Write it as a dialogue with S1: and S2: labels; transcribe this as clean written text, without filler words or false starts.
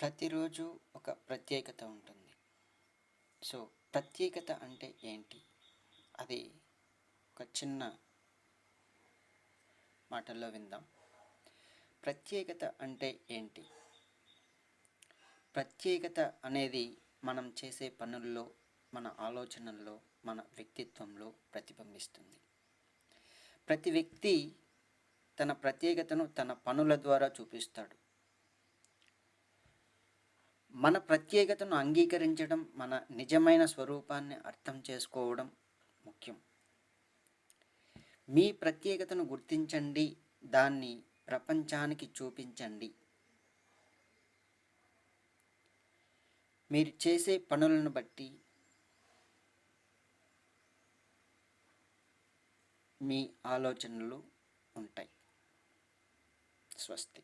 S1: ప్రతిరోజు ఒక ప్రత్యేకత ఉంటుంది. సో, ప్రత్యేకత అంటే ఏంటి? అది ఒక చిన్న మాటల్లో విందాం. ప్రత్యేకత అంటే ఏంటి? ప్రత్యేకత అనేది మనం చేసే పనుల్లో, మన ఆలోచనల్లో, మన వ్యక్తిత్వంలో ప్రతిబింబిస్తుంది. ప్రతి వ్యక్తి తన ప్రత్యేకతను తన పనుల ద్వారా చూపిస్తాడు. మన ప్రత్యేకతను అంగీకరించడం, మన నిజమైన స్వరూపాన్ని అర్థం చేసుకోవడం ముఖ్యం. మీ ప్రత్యేకతను గుర్తించండి, దాన్ని ప్రపంచానికి చూపించండి. మీరు చేసే పనులను బట్టి మీ ఆలోచనలు ఉంటాయి. స్వస్తి.